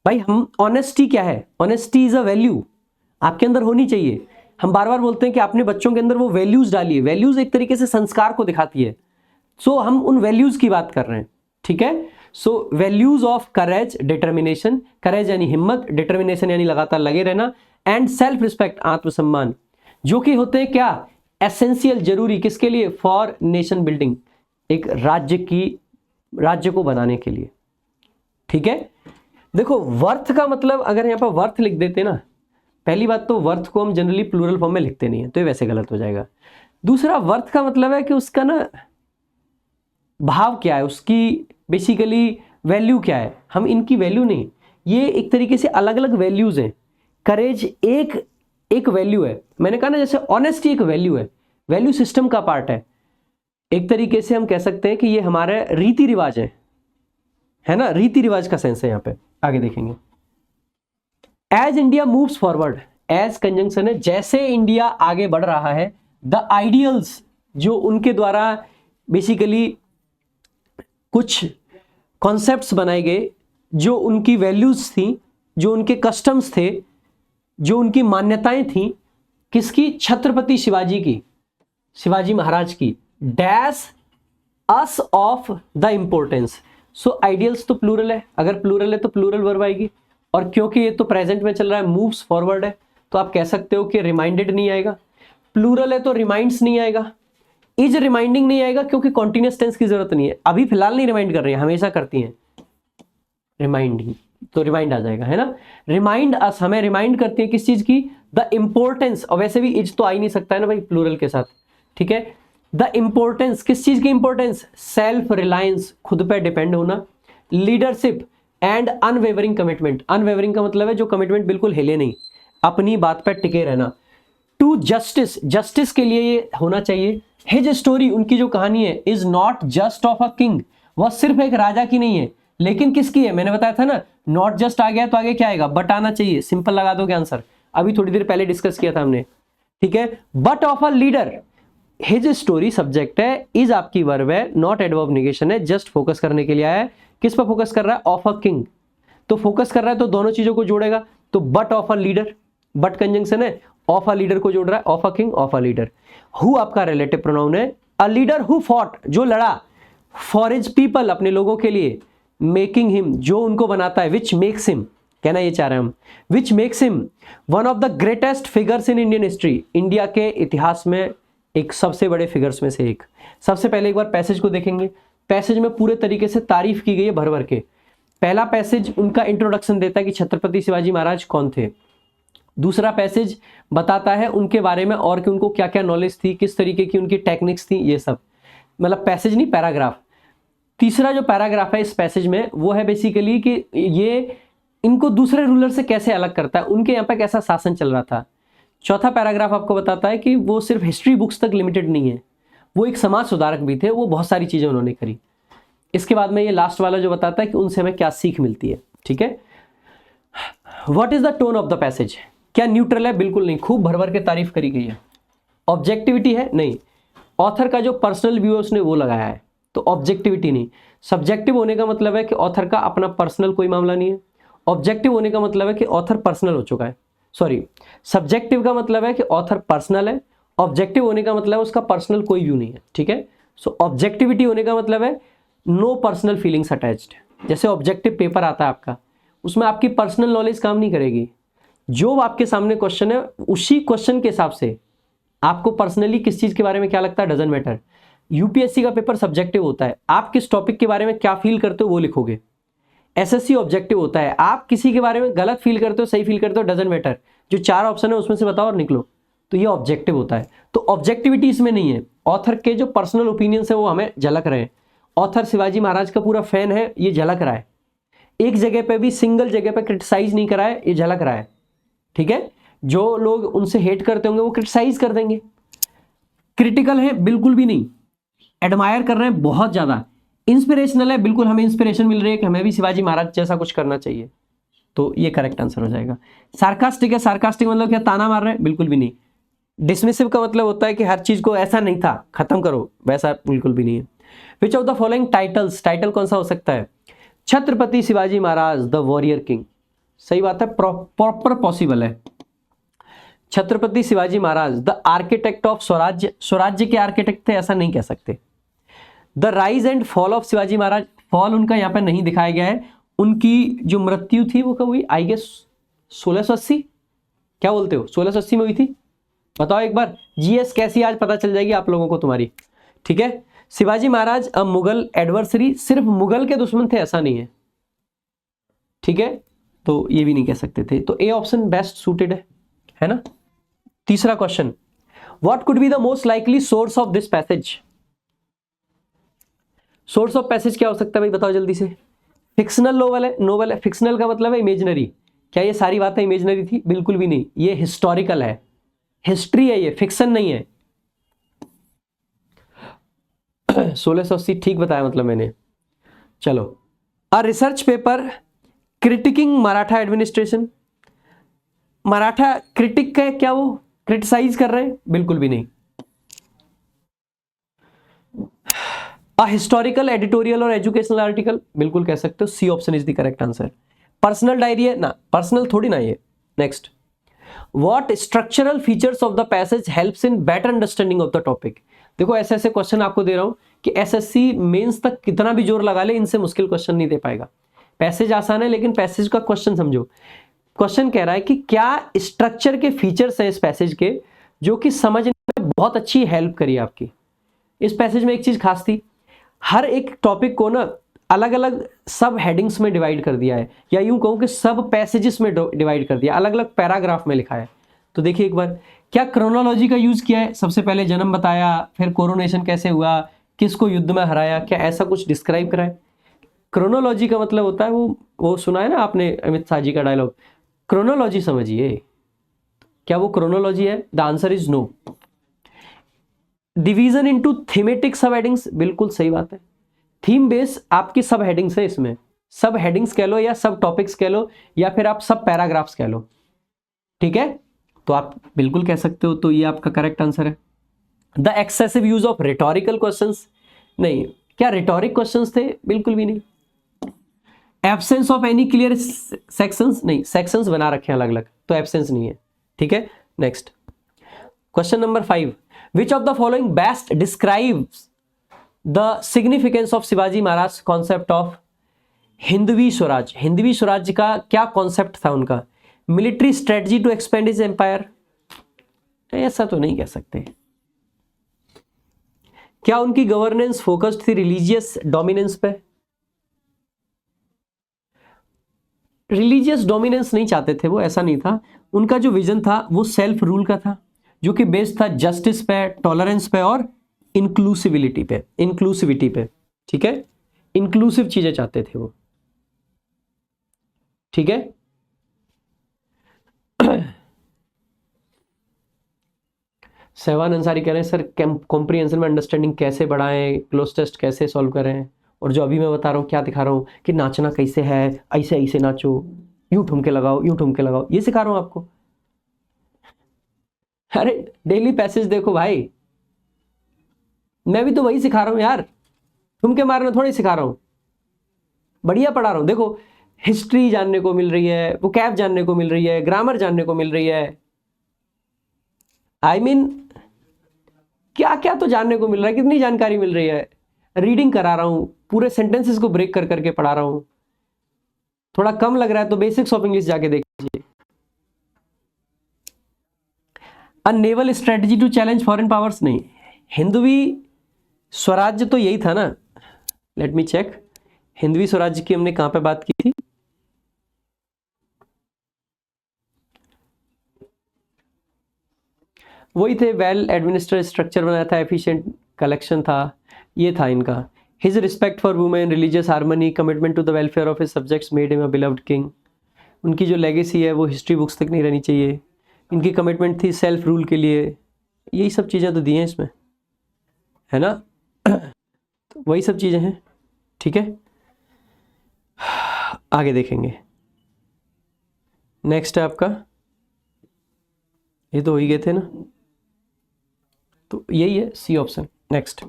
भाई हम, ऑनेस्टी क्या है? ऑनेस्टी इज अ वैल्यू, आपके अंदर होनी चाहिए। हम बार बार बोलते हैं कि अपने बच्चों के अंदर वो वैल्यूज डालिए। वैल्यूज एक तरीके से संस्कार को दिखाती है। सो हम उन वैल्यूज की बात कर रहे हैं, ठीक है। So values of courage, determination, courage यानी हिम्मत, डिटर्मिनेशन यानी लगातार लगे रहना, एंड सेल्फ रिस्पेक्ट, आत्मसम्मान, जो कि होते हैं क्या? एसेंशियल, जरूरी, किसके लिए? फॉर नेशन बिल्डिंग, एक राज्य को बनाने के लिए, ठीक है। देखो वर्थ का मतलब, अगर यहां पर वर्थ लिख देते ना, पहली बात तो वर्थ को हम जनरली प्लूरल फॉर्म में लिखते नहीं है, तो ये वैसे गलत हो जाएगा। दूसरा, वर्थ का मतलब है कि उसका ना भाव क्या है, उसकी बेसिकली वैल्यू क्या है। हम इनकी वैल्यू नहीं, ये एक तरीके से अलग अलग वैल्यूज हैं। करेज एक वैल्यू है, मैंने कहा ना, जैसे ऑनेस्टी एक वैल्यू है, वैल्यू सिस्टम का पार्ट है। एक तरीके से हम कह सकते हैं कि ये हमारे रीति रिवाज है ना, रीति रिवाज का सेंस है यहाँ पे। आगे देखेंगे, as India moves forward, as conjunction है, जैसे इंडिया आगे बढ़ रहा है, द आइडियल्स, जो उनके द्वारा बेसिकली कुछ कॉन्सेप्ट्स बनाए गए, जो उनकी वैल्यूज थी, जो उनके कस्टम्स थे, जो उनकी मान्यताएं थी, किसकी? छत्रपति शिवाजी की, शिवाजी महाराज की। Dash us of the importance. So ideals तो प्लूरल है, अगर प्लूरल है तो प्लूरल वर्ब आएगी, और क्योंकि ये तो प्रेजेंट में चल रहा है, मूव्स फॉरवर्ड है, तो आप कह सकते हो कि रिमाइंडेड नहीं आएगा। प्लूरल है तो रिमाइंड्स नहीं आएगा, इज रिमाइंडिंग नहीं आएगा, क्योंकि कॉन्टिन्यूअस टेंस की जरूरत नहीं है, अभी फिलहाल नहीं रिमाइंड कर रही है, हमेशा करती हैं रिमाइंडिंग, तो रिमाइंड आ जाएगा, है ना। रिमाइंड अस, हमें रिमाइंड करती है किस चीज की? द इंपॉर्टेंस, और वैसे भी इज तो आ ही नहीं सकता है ना भाई प्लूरल के साथ, ठीक है। द इंपॉर्टेंस, किस चीज की इंपॉर्टेंस? सेल्फ रिलायंस, खुद पे डिपेंड होना, leadership and unwavering commitment. Unwavering का मतलब है जो कमिटमेंट बिल्कुल हिले नहीं, अपनी बात पर टिके रहना। टू जस्टिस, जस्टिस के लिए ये होना चाहिए। हिज स्टोरी, उनकी जो कहानी है, is not just of a king, वह सिर्फ एक राजा की नहीं है, लेकिन किसकी है? मैंने बताया था ना, नॉट जस्ट आ गया तो आगे क्या आएगा? बट आना चाहिए, सिंपल लगा दोगे आंसर, अभी थोड़ी देर पहले डिस्कस किया था हमने, ठीक है। But of a leader, his story subject है, इज आपकी वर्ब है, नॉट एडवर्ब नेगेशन है, जस्ट फोकस करने के लिए आया है। किस पर फोकस कर रहा है? ऑफ अ किंग, तो फोकस कर रहा है तो दोनों चीजों को जोड़ेगा, तो but of a leader, but conjunction है, ऑफ अ लीडर को जोड़ रहा है, of a king, of a leader. Who आपका रिलेटिव प्रोनाउन है, अ लीडर हु फॉट, जो लड़ा, फॉर हिज पीपल, अपने लोगों के लिए, मेकिंग हिम, जो उनको बनाता है, विच मेक्स हिम, कहना ये चाह रहे हैं हम, which makes him one of the greatest figures in Indian history, India के इतिहास में एक सबसे बड़े फिगर्स में से एक। सबसे पहले एक बार पैसेज को देखेंगे, पैसेज में पूरे तरीके से तारीफ की गई है भर भर के। पहला पैसेज उनका इंट्रोडक्शन देता है कि छत्रपति शिवाजी महाराज कौन थे। दूसरा पैसेज बताता है उनके बारे में और कि उनको क्या क्या नॉलेज थी, किस तरीके की उनकी टेक्निक्स थी, ये सब, मतलब पैसेज नहीं, पैराग्राफ। तीसरा जो पैराग्राफ है इस पैसेज में वो है बेसिकली कि ये इनको दूसरे रूलर से कैसे अलग करता है, उनके यहाँ पे कैसा शासन चल रहा था। चौथा पैराग्राफ आपको बताता है कि वो सिर्फ हिस्ट्री बुक्स तक लिमिटेड नहीं है, वो एक समाज सुधारक भी थे, वो बहुत सारी चीजें उन्होंने करी। इसके बाद में ये लास्ट वाला जो बताता है कि उनसे हमें क्या सीख मिलती है, ठीक है। What is the tone of the passage, क्या न्यूट्रल है? बिल्कुल नहीं, खूब भर भर के तारीफ करी गई है। ऑब्जेक्टिविटी है? नहीं, ऑथर का जो पर्सनल व्यू है उसने वो लगाया है, तो ऑब्जेक्टिविटी नहीं। सब्जेक्टिव होने का मतलब है कि ऑथर का अपना पर्सनल कोई मामला नहीं है, ऑब्जेक्टिव होने का मतलब है कि ऑथर पर्सनल हो चुका है, सॉरी, सब्जेक्टिव का मतलब है कि ऑथर पर्सनल है, ऑब्जेक्टिव होने का मतलब है उसका पर्सनल कोई व्यू नहीं है, ठीक है। सो ऑब्जेक्टिविटी होने का मतलब है नो पर्सनल फीलिंग्स अटैच्ड। जैसे ऑब्जेक्टिव पेपर आता है आपका, उसमें आपकी पर्सनल नॉलेज काम नहीं करेगी, जो आपके सामने क्वेश्चन है उसी क्वेश्चन के हिसाब से आपको पर्सनली किस चीज के बारे में क्या लगता है, डजंट मैटर। यूपीएससी का पेपर सब्जेक्टिव होता है, आप किस टॉपिक के बारे में क्या फील करते हो वो लिखोगे। एसएससी ऑब्जेक्टिव होता है, आप किसी के बारे में गलत फील करते हो, सही फील करते हो, डजंट मैटर, जो 4 ऑप्शन है उसमें से बताओ और निकलो, तो ये ऑब्जेक्टिव होता है। तो ऑब्जेक्टिविटी इसमें नहीं है, ऑथर के जो पर्सनल ओपिनियंस है वो हमें झलक रहे हैं। ऑथर शिवाजी महाराज का पूरा फैन है, ये झलक रहा है, एक जगह पे भी सिंगल जगह पे क्रिटिसाइज नहीं करा है, ये झलक रहा है, ठीक है। जो लोग उनसे हेट करते होंगे वो क्रिटिसाइज कर देंगे। क्रिटिकल है? बिल्कुल भी नहीं। एडमायर कर रहे हैं बहुत ज्यादा। इंस्पिरेशनल है? बिल्कुल, हमें इंस्पिरेशन मिल रही है कि हमें भी शिवाजी महाराज जैसा कुछ करना चाहिए, तो ये करेक्ट आंसर हो जाएगा। सार्कास्टिक है? सार्कास्टिक मतलब क्या, ताना मार रहे हैं? बिल्कुल भी नहीं। डिसमिसिव का मतलब होता है कि हर चीज को ऐसा नहीं था, खत्म करो, वैसा बिल्कुल भी नहीं है। विच of the following titles, title कौन सा हो सकता है? छत्रपति शिवाजी महाराज द वॉरियर किंग, सही बात है, प्रॉपर पॉसिबल है। छत्रपति शिवाजी महाराज द आर्किटेक्ट ऑफ स्वराज्य, स्वराज्य के आर्किटेक्ट थे ऐसा नहीं कह सकते। The rise and fall of Shivaji Maharaj, fall उनका यहाँ पे नहीं दिखाया गया है, उनकी जो मृत्यु थी वो कब हुई? आई गेस 1680, क्या बोलते हो, 1680 में हुई थी? बताओ एक बार, जीएस कैसी आज पता चल जाएगी आप लोगों को तुम्हारी, ठीक है। शिवाजी महाराज अब मुगल एडवर्सरी, सिर्फ मुगल के दुश्मन थे ऐसा नहीं है, ठीक है, तो ये भी नहीं कह सकते थे, तो ए ऑप्शन बेस्ट सूटेड है ना। तीसरा question, what could be the most likely source of this passage? Source of passage क्या हो सकता है भाई, बताओ जल्दी से। फिक्शनल नोवेल है? नोवेल है, फिक्शनल का मतलब है इमेजिनरी। क्या ये सारी बातें इमेजिनरी थी? बिल्कुल भी नहीं, ये हिस्टोरिकल है, हिस्ट्री है, ये फिक्शन नहीं है। 1680 ठीक बताया मतलब मैंने। चलो, a research paper critiquing Maratha administration, Maratha critic है क्या, वो क्रिटिसाइज कर रहे हैं? बिल्कुल भी नहीं। अ हिस्टोरिकल एडिटोरियल और एजुकेशनल आर्टिकल, बिल्कुल कह सकते हो, C option is the correct answer. Personal diary है ना, पर्सनल थोड़ी ना ये। Next, what structural features of the passage helps in better understanding of the topic. देखो ऐसे ऐसे क्वेश्चन आपको दे रहा हूं कि एसएससी मेंस तक कितना भी जोर लगा ले, इनसे मुश्किल क्वेश्चन नहीं दे पाएगा। पैसेज आसान है लेकिन पैसेज का क्वेश्चन समझो। क्वेश्चन कह रहा है कि क्या स्ट्रक्चर के फीचर्स है इस पैसेज के जो कि समझने में बहुत अच्छी हेल्प करी आपकी। इस पैसेज में एक चीज खास थी, हर एक टॉपिक को ना अलग अलग सब हेडिंग्स में डिवाइड कर दिया है, या यूं कहूं कि सब पैसेजेस में डिवाइड कर दिया, अलग अलग पैराग्राफ में लिखा है। तो देखिए एक बार, क्या क्रोनोलॉजी का यूज किया है? सबसे पहले जन्म बताया, फिर कोरोनेशन कैसे हुआ, किसको युद्ध में हराया, क्या ऐसा कुछ डिस्क्राइब करा है? क्रोनोलॉजी का मतलब होता है वो सुना है ना आपने अमित शाह जी का डायलॉग, क्रोनोलॉजी समझिए। क्या वो क्रोनोलॉजी है? The answer is no. Division into thematic sub headings, बिल्कुल सही बात है। थीम बेस आपकी सब हेडिंग्स है, इसमें सब हेडिंग्स कह लो या सब टॉपिक्स कह लो या फिर आप सब पैराग्राफ्स कह लो, ठीक है? तो आप बिल्कुल कह सकते हो, तो ये आपका करेक्ट आंसर है। The excessive use of rhetorical questions, नहीं। क्या रिटोरिक क्वेश्चंस थे? बिल्कुल भी नहीं। Absence of any clear sections, नहीं, सेक्शंस बना रखे हैं अलग अलग, तो एब्सेंस नहीं है, ठीक है। Next question number 5, which of the following best describes the significance of Shivaji Maharaj concept of Hindavi Swaraj? Hindavi Swaraj का क्या कॉन्सेप्ट था उनका? Military strategy to expand his empire, ऐसा तो नहीं कह सकते। क्या उनकी गवर्नेंस फोकस्ड थी रिलीजियस डोमिनेंस पे? रिलीजियस डोमिनेंस नहीं चाहते थे वो, ऐसा नहीं था। उनका जो विजन था वो सेल्फ रूल का था, जो कि बेस्ड था जस्टिस पे, टॉलरेंस पे और इंक्लूसिविटी पे, ठीक है। इंक्लूसिव चीजें चाहते थे वो, ठीक है। सहवान अंसारी कह रहे हैं सर कॉम्प्रिहेंशन में अंडरस्टैंडिंग कैसे बढ़ाएं, क्लोज टेस्ट कैसे सॉल्व करें, और जो अभी मैं बता रहा हूँ क्या दिखा रहा हूँ कि नाचना कैसे है, ऐसे ऐसे नाचो, यूं ठुमके लगाओ, यूं ठुमके लगाओ, ये सिखा रहा हूँ आपको। अरे डेली पैसेज देखो भाई, मैं भी तो वही सिखा रहा हूँ यार, ठुमके मारना थोड़ी सिखा रहा हूँ, बढ़िया पढ़ा रहा हूँ। देखो हिस्ट्री जानने को मिल रही है, वोकैब जानने को मिल रही है, ग्रामर जानने को मिल रही है, आई मीन क्या क्या तो जानने को मिल रहा है, कितनी जानकारी मिल रही है। रीडिंग करा रहा हूं, पूरे सेंटेंसेस को ब्रेक कर करके पढ़ा रहा हूं। थोड़ा कम लग रहा है तो बेसिक्स ऑफ इंग्लिश जाके देख लीजिए। A naval strategy to challenge foreign powers, नहीं। हिंदवी स्वराज्य तो यही था ना, let me check. Hindavi Swarajya की हमने कहां पे बात की थी? वही थे, वेल एडमिनिस्ट्रेड स्ट्रक्चर बनाया था, एफिशिएंट कलेक्शन था, ये था इनका। His respect for women, religious harmony, commitment to the welfare of his subjects made him a beloved king. उनकी जो लेगेसी है वो हिस्ट्री बुक्स तक नहीं रहनी चाहिए। इनकी कमिटमेंट थी सेल्फ रूल के लिए, यही सब चीज़ें तो दी हैं इसमें, है ना। तो वही सब चीज़ें हैं, ठीक है। आगे देखेंगे। नेक्स्ट है आपका, ये तो हो ही गए थे ना, तो यही है C option. Next,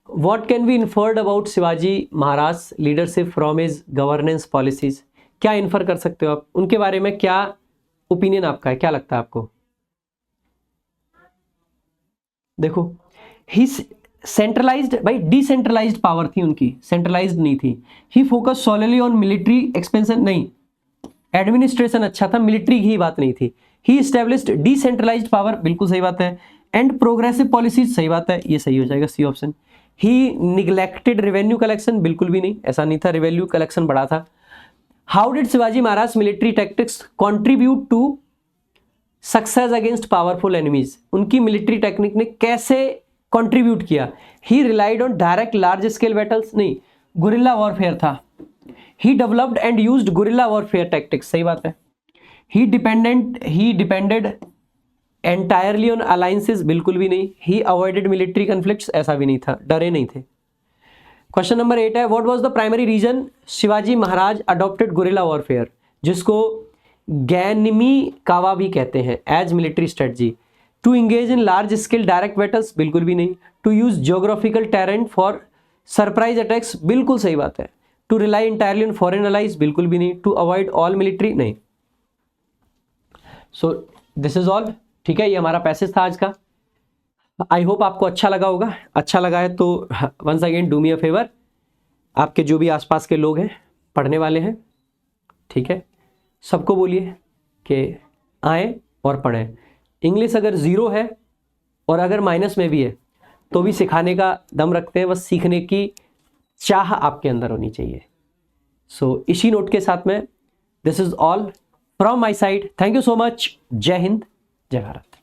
what can be inferred about Shivaji Maharaj leadership from his governance policies? क्या इन्फर कर सकते हो आप उनके बारे में, क्या ओपिनियन आपका है, क्या लगता है आपको? देखो ही सेंट्रलाइज्ड, भाई डिसेंट्रलाइज्ड पावर थी उनकी, सेंट्रलाइज्ड नहीं थी। He focus solely on military expansion, नहीं, एडमिनिस्ट्रेशन अच्छा था, मिलिट्री की बात नहीं थी। ही एस्टेब्लिश्ड डिसेंट्रलाइज्ड पावर, बिल्कुल सही बात है। एंड प्रोग्रेसिव पॉलिसीज, सही बात है, ये सही हो जाएगा सी ऑप्शन। ही निग्लेक्टेड रेवेन्यू कलेक्शन, बिल्कुल भी नहीं, ऐसा नहीं था, रेवेन्यू कलेक्शन बढ़ा था। How did Shivaji Maharaj military tactics contribute to success against powerful enemies? उनकी मिलिट्री टेक्निक ने कैसे कंट्रीब्यूट किया? He relied on direct large scale battles, नहीं, गुरिल्ला वॉरफेयर था। He developed and used guerrilla warfare tactics, सही बात है। He depended entirely on alliances, बिल्कुल भी नहीं। ही अवॉइडेड मिलिट्री कन्फ्लिक्ट्स, ऐसा भी नहीं था, डरे नहीं थे। क्वेश्चन नंबर 8 है, what was the primary reason Shivaji Maharaj adopted guerrilla warfare, जिसको गैनिमी कावा भी कहते हैं, as military strategy? To engage in large scale direct battles, बिल्कुल भी नहीं। To use geographical terrain for surprise attacks, बिल्कुल सही बात है। To rely entirely on foreign allies, बिल्कुल भी नहीं। टू अवॉइड ऑल मिलिट्री, नहीं। सो दिस इज ऑल, ठीक है, ये हमारा पैसेज था आज का। आई होप आपको अच्छा लगा होगा। अच्छा लगा है तो once again do me a favour, आपके जो भी आसपास के लोग हैं, पढ़ने वाले हैं, ठीक है, सबको बोलिए कि आए और पढ़ें। इंग्लिश अगर ज़ीरो है और अगर माइनस में भी है तो भी सिखाने का दम रखते हैं, बस सीखने की चाह आपके अंदर होनी चाहिए। सो इसी नोट के साथ में this is all from my side. Thank you so much. जय हिंद, जय भारत।